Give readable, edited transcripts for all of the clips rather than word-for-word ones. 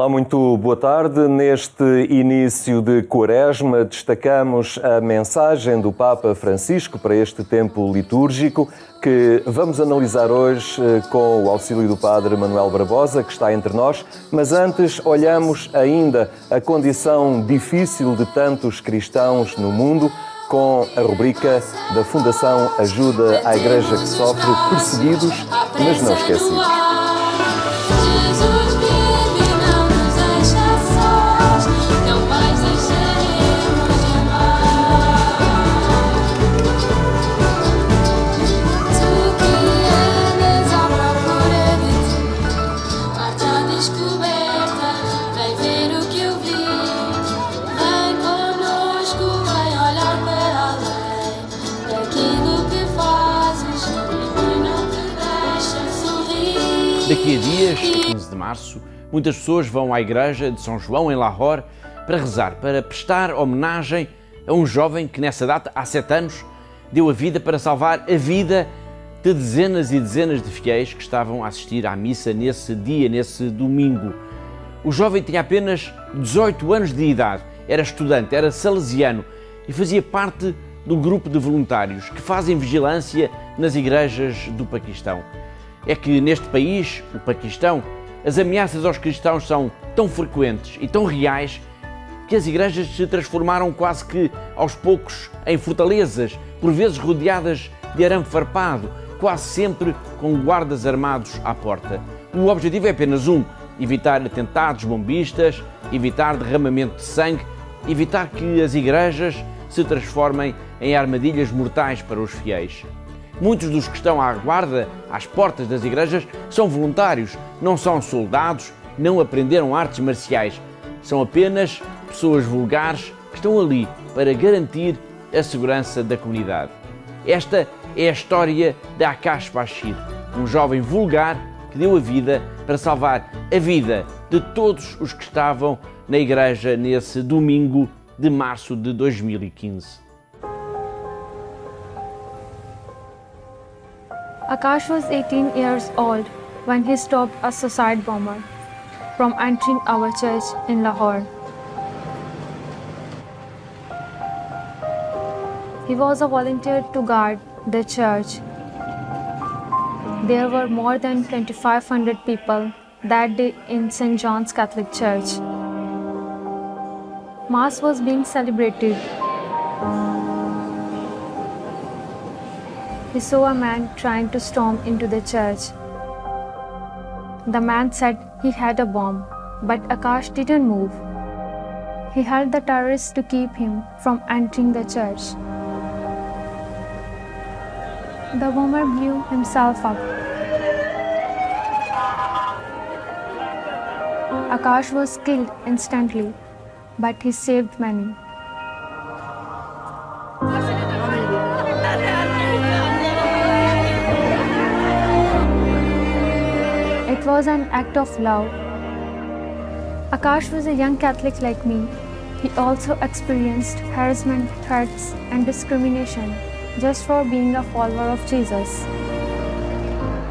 Olá, muito boa tarde. Neste início de Quaresma, destacamos a mensagem do Papa Francisco para este tempo litúrgico, que vamos analisar hoje com o auxílio do Padre Manuel Barbosa, que está entre nós. Mas antes, olhamos ainda a condição difícil de tantos cristãos no mundo, com a rubrica da Fundação Ajuda à Igreja que Sofre, Perseguidos, mas não esquecidos. Daqui a dias, 15 de março, muitas pessoas vão à igreja de São João, em Lahore, para rezar, para prestar homenagem a um jovem que nessa data, há 7 anos, deu a vida para salvar a vida de dezenas e dezenas de fiéis que estavam a assistir à missa nesse dia, nesse domingo. O jovem tinha apenas 18 anos de idade, era estudante, era salesiano e fazia parte de um grupo de voluntários que fazem vigilância nas igrejas do Paquistão. É que neste país, o Paquistão, as ameaças aos cristãos são tão frequentes e tão reais que as igrejas se transformaram quase que aos poucos em fortalezas, por vezes rodeadas de arame farpado, quase sempre com guardas armados à porta. O objetivo é apenas um: evitar atentados bombistas, evitar derramamento de sangue, evitar que as igrejas se transformem em armadilhas mortais para os fiéis. Muitos dos que estão à guarda, às portas das igrejas, são voluntários, não são soldados, não aprenderam artes marciais. São apenas pessoas vulgares que estão ali para garantir a segurança da comunidade. Esta é a história de Akash Bashir, um jovem vulgar que deu a vida para salvar a vida de todos os que estavam na igreja nesse domingo de março de 2015. Akash was 18 years old when he stopped a suicide bomber from entering our church in Lahore. He was a volunteer to guard the church. There were more than 2,500 people that day in St. John's Catholic Church. Mass was being celebrated. He saw a man trying to storm into the church. The man said he had a bomb, but Akash didn't move. He held the terrorists to keep him from entering the church. The bomber blew himself up. Akash was killed instantly, but he saved many. It was an act of love. Akash was a young Catholic like me. He also experienced harassment, threats, and discrimination just for being a follower of Jesus.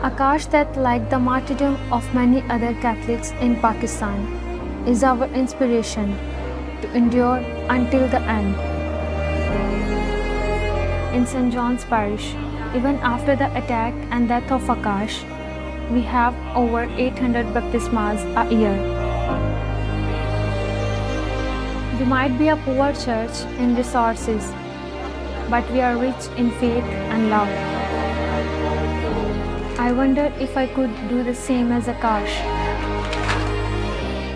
Akash, that like the martyrdom of many other Catholics in Pakistan, is our inspiration to endure until the end. In St. John's Parish, even after the attack and death of Akash, we have over 800 baptismas a year. We might be a poor church in resources, but we are rich in faith and love. I wonder if I could do the same as Akash.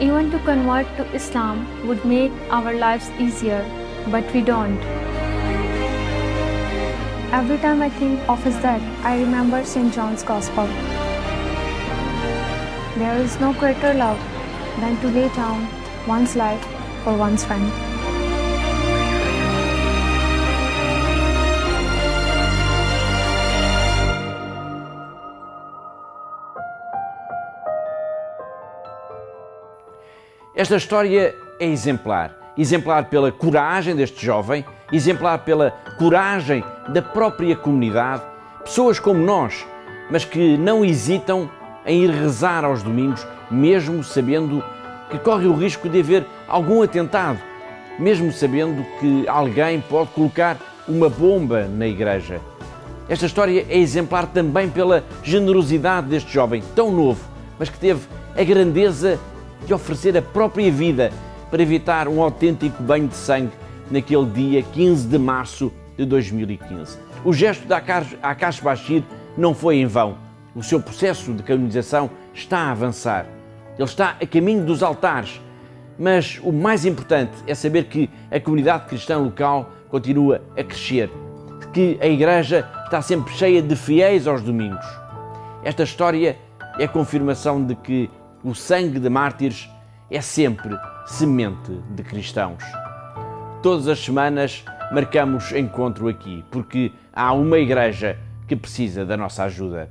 Even to convert to Islam would make our lives easier, but we don't. Every time I think of his death, I remember St. John's Gospel. There is no greater love than to lay down one's life for one's friend. Esta história é exemplar. Exemplar pela coragem deste jovem, exemplar pela coragem da própria comunidade, pessoas como nós, mas que não hesitam em ir rezar aos domingos, mesmo sabendo que corre o risco de haver algum atentado, mesmo sabendo que alguém pode colocar uma bomba na igreja. Esta história é exemplar também pela generosidade deste jovem tão novo, mas que teve a grandeza de oferecer a própria vida para evitar um autêntico banho de sangue naquele dia 15 de março de 2015. O gesto da Akash Bashir não foi em vão. O seu processo de canonização está a avançar. Ele está a caminho dos altares, mas o mais importante é saber que a comunidade cristã local continua a crescer, que a igreja está sempre cheia de fiéis aos domingos. Esta história é a confirmação de que o sangue de mártires é sempre semente de cristãos. Todas as semanas marcamos encontro aqui, porque há uma igreja que precisa da nossa ajuda.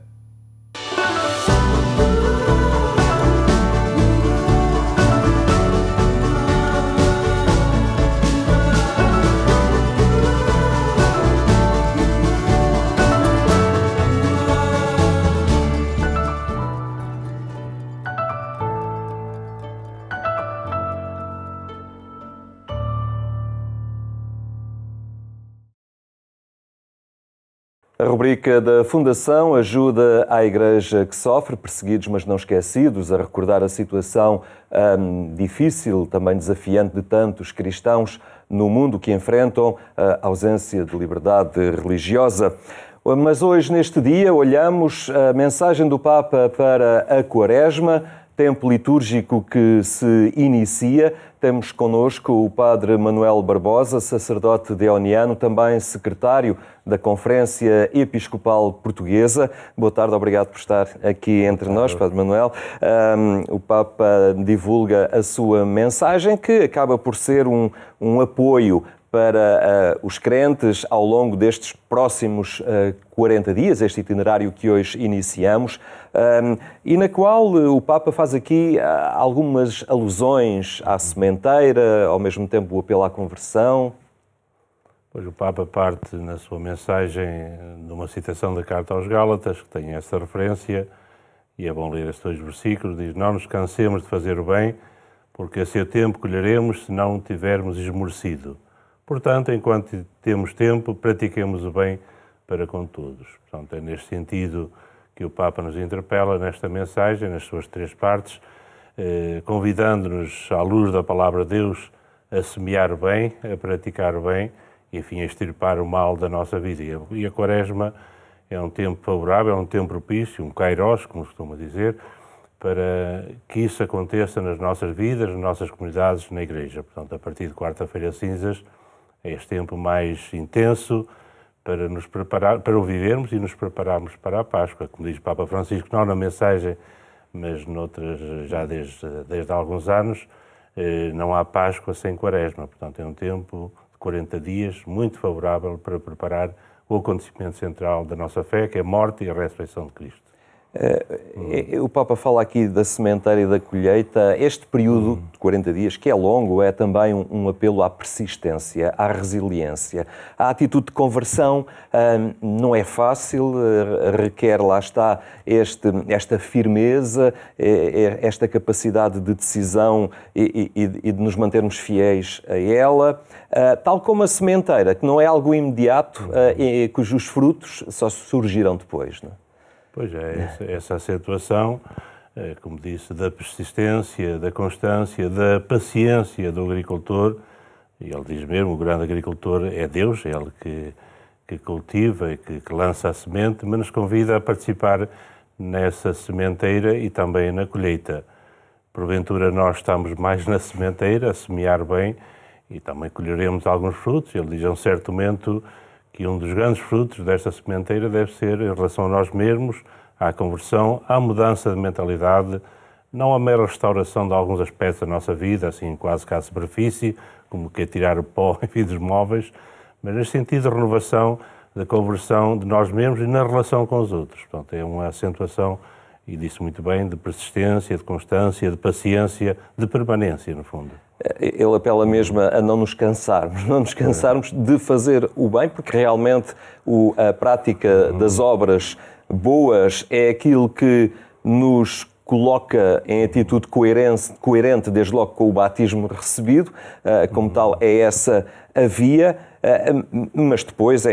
A rubrica da Fundação ajuda a Igreja que sofre, perseguidos mas não esquecidos, a recordar a situação difícil, também desafiante de tantos cristãos no mundo que enfrentam a ausência de liberdade religiosa. Mas hoje, neste dia, olhamos a mensagem do Papa para a Quaresma, tempo litúrgico que se inicia. Temos connosco o Padre Manuel Barbosa, sacerdote deoniano, também secretário da Conferência Episcopal Portuguesa. Boa tarde, obrigado por estar aqui entre nós, Padre Manuel. O Papa divulga a sua mensagem, que acaba por ser um apoio para os crentes ao longo destes próximos 40 dias, este itinerário que hoje iniciamos, e na qual o Papa faz aqui algumas alusões à sementeira, ao mesmo tempo o apelo à conversão. Pois o Papa parte na sua mensagem de uma citação da Carta aos Gálatas, que tem essa referência, e é bom ler estes dois versículos. Diz: não nos cansemos de fazer o bem, porque a seu tempo colheremos se não tivermos esmorecido. Portanto, enquanto temos tempo, pratiquemos o bem para com todos. Portanto, é neste sentido que o Papa nos interpela nesta mensagem, nas suas três partes, convidando-nos, à luz da Palavra de Deus, a semear o bem, a praticar o bem e, enfim, a extirpar o mal da nossa vida. E a Quaresma é um tempo favorável, é um tempo propício, um kairos, como costuma dizer, para que isso aconteça nas nossas vidas, nas nossas comunidades, na Igreja. Portanto, a partir de quarta-feira cinzas, é este tempo mais intenso para nos preparar, para o vivermos e nos prepararmos para a Páscoa. Como diz o Papa Francisco, não na mensagem, mas noutras, já desde há alguns anos, não há Páscoa sem Quaresma. Portanto, é um tempo de 40 dias muito favorável para preparar o acontecimento central da nossa fé, que é a morte e a ressurreição de Cristo. O Papa fala aqui da sementeira e da colheita. Este período de 40 dias, que é longo, é também um apelo à persistência, à resiliência. A atitude de conversão não é fácil, requer, lá está, esta firmeza, esta capacidade de decisão e de nos mantermos fiéis a ela, tal como a sementeira, que não é algo imediato, cujos frutos só surgirão depois, não é? Pois é, essa acentuação, como disse, da persistência, da constância, da paciência do agricultor. E ele diz mesmo, o grande agricultor é Deus, é Ele que cultiva e que lança a semente, mas nos convida a participar nessa sementeira e também na colheita. Porventura nós estamos mais na sementeira, a semear bem, e também colheremos alguns frutos. Ele diz a um certo momento que um dos grandes frutos desta sementeira deve ser em relação a nós mesmos, à conversão, à mudança de mentalidade, não a mera restauração de alguns aspectos da nossa vida, assim quase que à superfície, como que é tirar o pó, enfim, dos móveis, mas nesse sentido de renovação, de conversão de nós mesmos e na relação com os outros. Portanto, é uma acentuação, e disse muito bem, de persistência, de constância, de paciência, de permanência, no fundo. Ele apela mesmo a não nos cansarmos de fazer o bem, porque realmente a prática das obras boas é aquilo que nos coloca em atitude coerente desde logo com o batismo recebido, como tal é essa a via, mas depois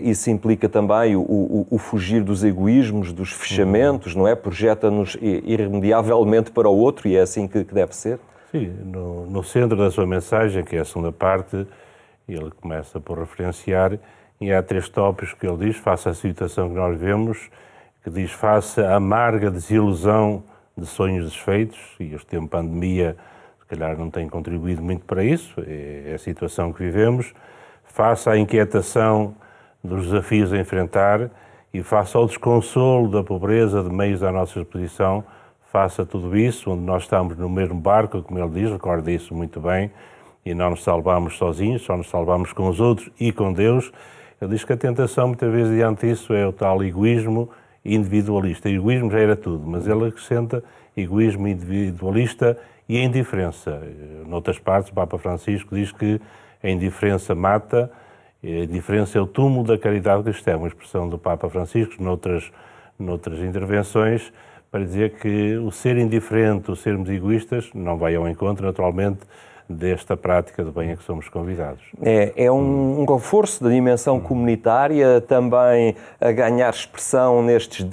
isso implica também o fugir dos egoísmos, dos fechamentos, não é? Projeta-nos irremediavelmente para o outro e é assim que deve ser. Sim, no centro da sua mensagem, que é a segunda parte, ele começa por referenciar, e há 3 tópicos que ele diz, face à situação que nós vemos, que diz face à amarga desilusão de sonhos desfeitos, e este tempo de pandemia se calhar não tem contribuído muito para isso, é a situação que vivemos, face à inquietação dos desafios a enfrentar e face ao desconsolo da pobreza de meios à nossa disposição, face a tudo isso, onde nós estamos no mesmo barco, como ele diz, recorda isso muito bem, e não nos salvamos sozinhos, só nos salvamos com os outros e com Deus. Ele diz que a tentação, muitas vezes, diante disso, é o tal egoísmo individualista. Egoísmo já era tudo, mas ele acrescenta egoísmo individualista e a indiferença. Noutras partes, o Papa Francisco diz que a indiferença mata, a indiferença é o túmulo da caridade cristã, uma expressão do Papa Francisco, noutras intervenções, para dizer que o ser indiferente, o sermos egoístas, não vai ao encontro, naturalmente, desta prática do bem a que somos convidados. É um reforço da dimensão comunitária, também a ganhar expressão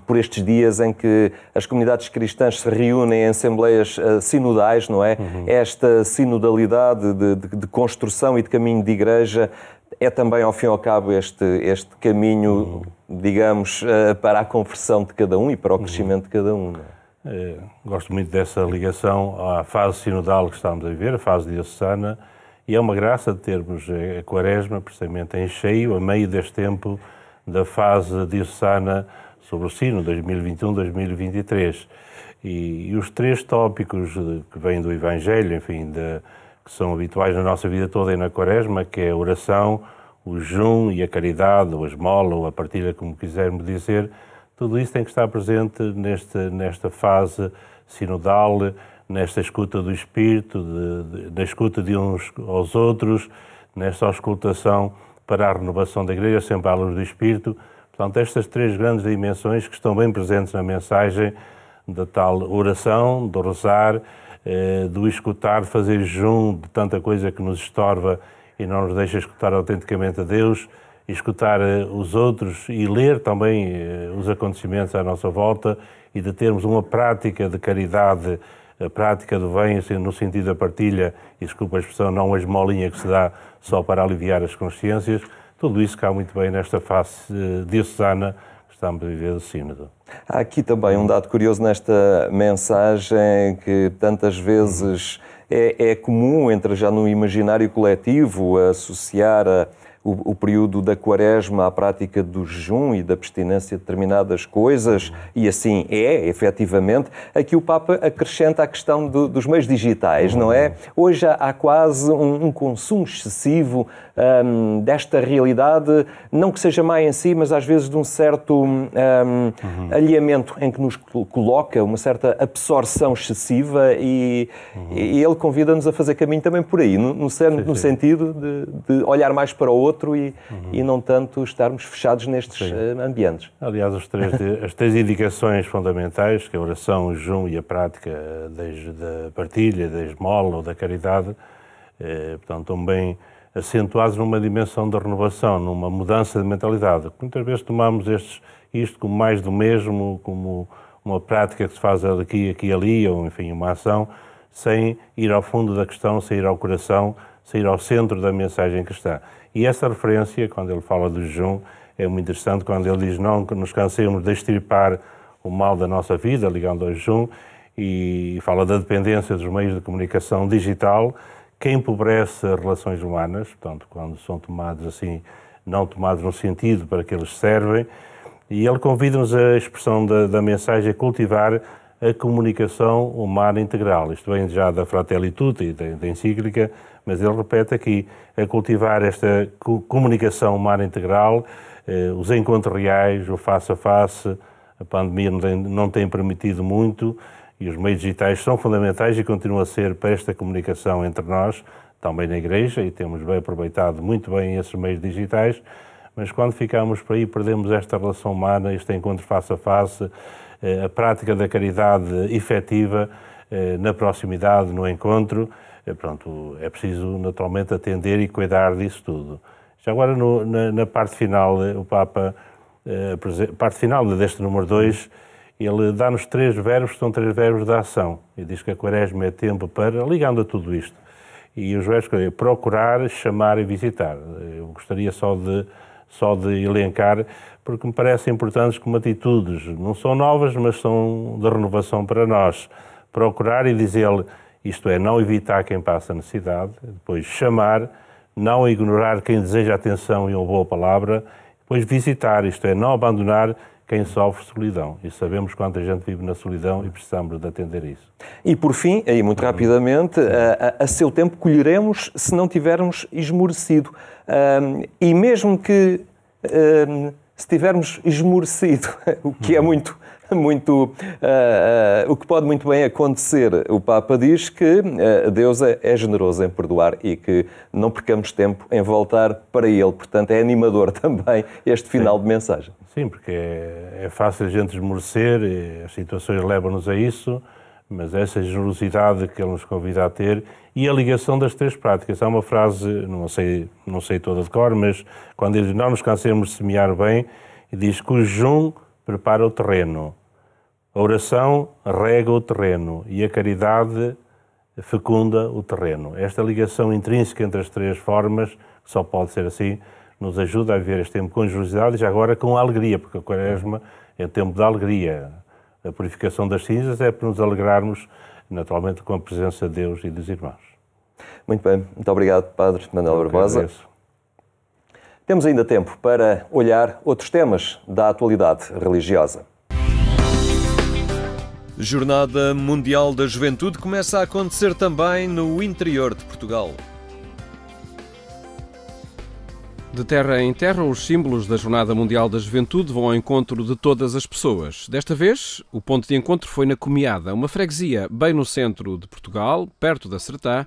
por estes dias em que as comunidades cristãs se reúnem em assembleias sinodais, não é? Esta sinodalidade de construção e de caminho de igreja é também, ao fim e ao cabo, este caminho, digamos, para a conversão de cada um e para o crescimento de cada um, não é? Gosto muito dessa ligação à fase sinodal que estamos a viver, a fase diocesana, e é uma graça de termos a Quaresma, precisamente em cheio, a meio deste tempo da fase diocesana sobre o Sino 2021-2023. E os 3 tópicos que vêm do Evangelho, enfim, que são habituais na nossa vida toda e na Quaresma, que é a oração, o jejum e a caridade, ou a esmola, ou a partilha, como quisermos dizer, tudo isso tem que estar presente nesta fase sinodal, nesta escuta do Espírito, na escuta de uns aos outros, nesta auscultação para a renovação da Igreja, sempre à luz do Espírito. Portanto, estas 3 grandes dimensões que estão bem presentes na mensagem da tal oração, do rezar, do escutar, de fazer jejum de tanta coisa que nos estorva e não nos deixa escutar autenticamente a Deus, escutar os outros e ler também os acontecimentos à nossa volta e de termos uma prática de caridade, a prática do bem, assim, no sentido da partilha, e desculpa a expressão, não a esmolinha que se dá só para aliviar as consciências, tudo isso cai muito bem nesta face diocesana que estamos a viver do Sínodo. Há aqui também um dado curioso nesta mensagem que tantas vezes é comum, entra já no imaginário coletivo, associar o período da Quaresma à prática do jejum e da abstinência de determinadas coisas, e assim efetivamente. Aqui o Papa acrescenta a questão dos meios digitais, não é? Hoje há quase um consumo excessivo desta realidade, não que seja má em si, mas às vezes de um certo alinhamento em que nos coloca, uma certa absorção excessiva, e ele convida-nos a fazer caminho também por aí, no sentido de olhar mais para o outro e não tanto estarmos fechados nestes ambientes. Aliás, as 3 indicações fundamentais, que é a oração, o jejum e a prática da partilha, da esmola ou da caridade, portanto, estão bem acentuados numa dimensão da renovação, numa mudança de mentalidade. Muitas vezes tomamos isto como mais do mesmo, como uma prática que se faz aqui e ali, ou enfim, uma ação, sem ir ao fundo da questão, sem ir ao coração, sem ir ao centro da mensagem cristã. E essa referência, quando ele fala do jejum, é muito interessante, quando ele diz não que nos cansemos de extirpar o mal da nossa vida, ligando ao jejum, e fala da dependência dos meios de comunicação digital, que empobrece as relações humanas, portanto, quando são tomados assim, não tomados no sentido para que eles servem, e ele convida-nos a expressão da mensagem a cultivar a comunicação humana integral. Isto vem já da Fratelli Tutti, da encíclica, mas ele repete aqui, a cultivar esta comunicação humana integral, os encontros reais, o face-a-face. A pandemia não tem permitido muito, e os meios digitais são fundamentais e continuam a ser para esta comunicação entre nós, também na Igreja, e temos bem aproveitado muito bem esses meios digitais, mas quando ficamos por aí perdemos esta relação humana, este encontro face a face, a prática da caridade efetiva na proximidade, no encontro. Pronto, é preciso naturalmente atender e cuidar disso tudo. Já agora, na parte final, o Papa, parte final deste número 2, ele dá-nos 3 verbos, que são 3 verbos da ação. E diz que a Quaresma é tempo para, ligando a tudo isto. E os verbos é procurar, chamar e visitar. Eu gostaria só de elencar, porque me parecem importantes como atitudes. Não são novas, mas são de renovação para nós. Procurar e dizer-lhe, isto é, não evitar quem passa necessidade. Depois chamar, não ignorar quem deseja atenção e uma boa palavra. Depois visitar, isto é, não abandonar quem sofre solidão. E sabemos quanta gente vive na solidão e precisamos de atender isso. E por fim, aí muito rapidamente, a seu tempo colheremos se não tivermos esmorecido. E mesmo que se tivermos esmorecido, o que é o que pode muito bem acontecer, o Papa diz que Deus é generoso em perdoar e que não percamos tempo em voltar para Ele. Portanto, é animador também este final de mensagem. Sim, porque é fácil a gente esmorecer, as situações levam-nos a isso, mas essa generosidade que Ele nos convida a ter e a ligação das 3 práticas. Há uma frase, não sei toda de cor, mas quando ele diz, não nos cansemos de semear bem, e diz que o jejum prepara o terreno, a oração rega o terreno e a caridade fecunda o terreno. Esta ligação intrínseca entre as 3 formas, que só pode ser assim, nos ajuda a viver este tempo com generosidade e já agora com alegria, porque a Quaresma é um tempo de alegria. A purificação das cinzas é para nos alegrarmos, naturalmente, com a presença de Deus e dos irmãos. Muito bem. Muito obrigado, Padre Manuel Barbosa. Temos ainda tempo para olhar outros temas da atualidade religiosa. Jornada Mundial da Juventude começa a acontecer também no interior de Portugal. De terra em terra, os símbolos da Jornada Mundial da Juventude vão ao encontro de todas as pessoas. Desta vez, o ponto de encontro foi na Comiada, uma freguesia bem no centro de Portugal, perto da Sertã,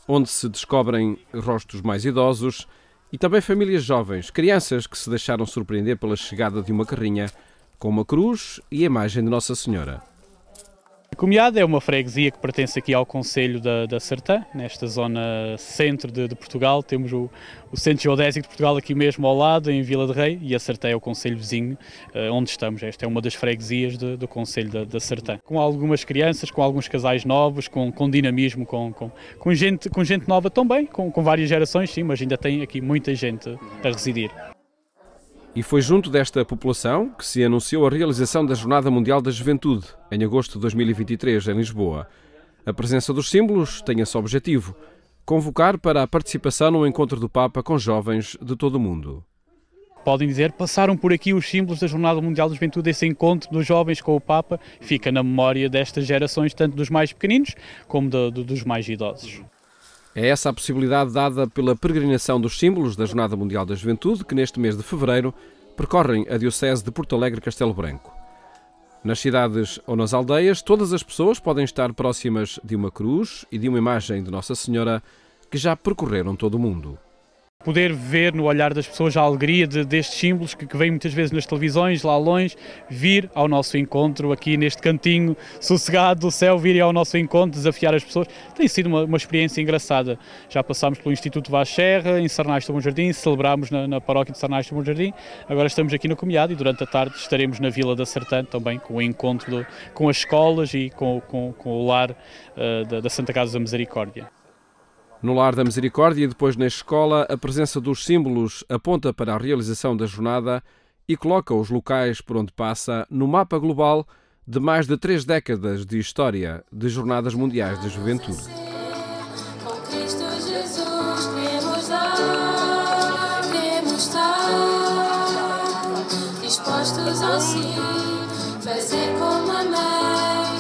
onde se descobrem rostos mais idosos e também famílias jovens, crianças que se deixaram surpreender pela chegada de uma carrinha com uma cruz e a imagem de Nossa Senhora. A Comiada é uma freguesia que pertence aqui ao concelho da Sertã, nesta zona centro de Portugal. Temos o Centro Geodésico de Portugal aqui mesmo ao lado, em Vila de Rei, e a Sertã é o concelho vizinho onde estamos. Esta é uma das freguesias do concelho da Sertã. Com algumas crianças, com alguns casais novos, com dinamismo, com gente nova também, com várias gerações, sim, mas ainda tem aqui muita gente a residir. E foi junto desta população que se anunciou a realização da Jornada Mundial da Juventude, em agosto de 2023, em Lisboa. A presença dos símbolos tem esse objetivo: convocar para a participação no encontro do Papa com jovens de todo o mundo. Podem dizer, passaram por aqui os símbolos da Jornada Mundial da Juventude, esse encontro dos jovens com o Papa, fica na memória destas gerações, tanto dos mais pequeninos como dos mais idosos. É essa a possibilidade dada pela peregrinação dos símbolos da Jornada Mundial da Juventude, que neste mês de fevereiro percorrem a Diocese de Porto Alegre-Castelo Branco. Nas cidades ou nas aldeias, todas as pessoas podem estar próximas de uma cruz e de uma imagem de Nossa Senhora que já percorreram todo o mundo. Poder ver no olhar das pessoas a alegria destes símbolos que vêm muitas vezes nas televisões, lá longe, vir ao nosso encontro, aqui neste cantinho sossegado do céu, virem ao nosso encontro, desafiar as pessoas. Tem sido uma experiência engraçada. Já passámos pelo Instituto Vaz Serra, em Sarnais do Bom Jardim, celebrámos na paróquia de Sarnais do Bom Jardim, agora estamos aqui na Comiada e durante a tarde estaremos na Vila da Sertã também, com o encontro com as escolas e com o lar da Santa Casa da Misericórdia. No Lar da Misericórdia e depois na escola, a presença dos símbolos aponta para a realização da jornada e coloca os locais por onde passa no mapa global de mais de 3 décadas de história de Jornadas Mundiais da Juventude. Com Cristo Jesus queremos dar, queremos estar dispostos a sim, fazer como a mãe.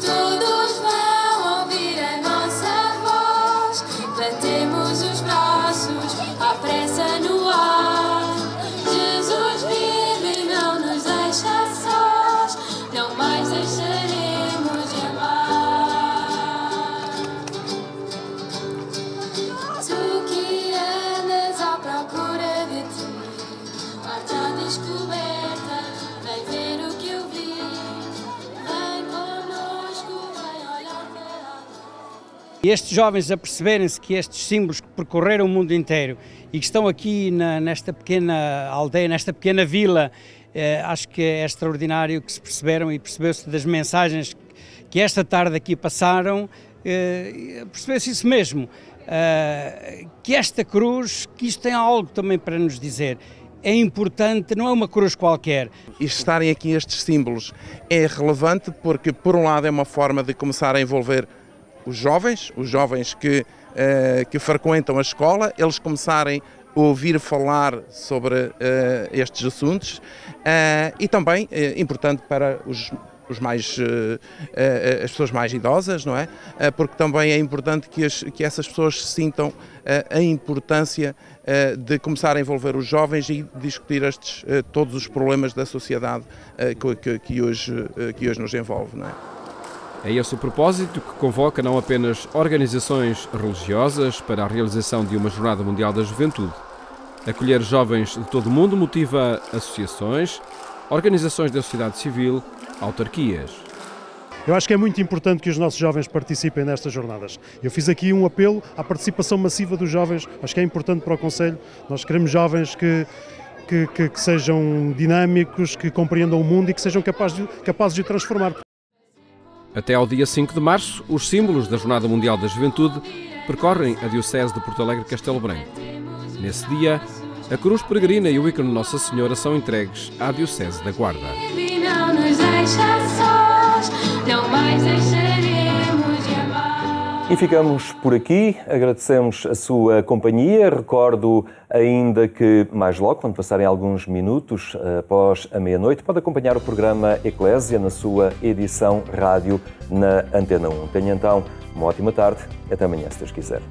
Todos vão ouvir a nossa voz, batemos os braços, à pressa no ar. Jesus vive, não nos deixa sós, não mais deixaremos de amar. Tu que andas à procura de ti, parte à descoberta, vem ver o E estes jovens a perceberem-se que estes símbolos que percorreram o mundo inteiro e que estão aqui nesta pequena aldeia, nesta pequena vila, acho que é extraordinário que se perceberam e percebeu-se das mensagens que esta tarde aqui passaram, percebeu-se isso mesmo, que esta cruz, que isto tem algo também para nos dizer. É importante, não é uma cruz qualquer. E estarem aqui estes símbolos é relevante porque, por um lado, é uma forma de começar a envolver os jovens que frequentam a escola, eles começarem a ouvir falar sobre estes assuntos, e também é importante para as pessoas mais idosas, não é? Porque também é importante que essas pessoas sintam a importância de começar a envolver os jovens e discutir todos os problemas da sociedade que hoje nos envolve, não é? É esse o propósito que convoca não apenas organizações religiosas para a realização de uma Jornada Mundial da Juventude. Acolher jovens de todo o mundo motiva associações, organizações da sociedade civil, autarquias. Eu acho que é muito importante que os nossos jovens participem nestas jornadas. Eu fiz aqui um apelo à participação massiva dos jovens, acho que é importante para o Conselho. Nós queremos jovens que sejam dinâmicos, que compreendam o mundo e que sejam capazes de o transformar. Até ao dia 5 de março, os símbolos da Jornada Mundial da Juventude percorrem a Diocese de Porto Alegre-Castelo Branco. Nesse dia, a cruz peregrina e o ícone de Nossa Senhora são entregues à Diocese da Guarda. Não nos deixa sós, não mais deixaremos de amar. E ficamos por aqui, agradecemos a sua companhia. Recordo ainda que mais logo, quando passarem alguns minutos após a meia-noite, pode acompanhar o programa Eclésia na sua edição rádio na Antena 1. Tenha então uma ótima tarde, até amanhã se Deus quiser.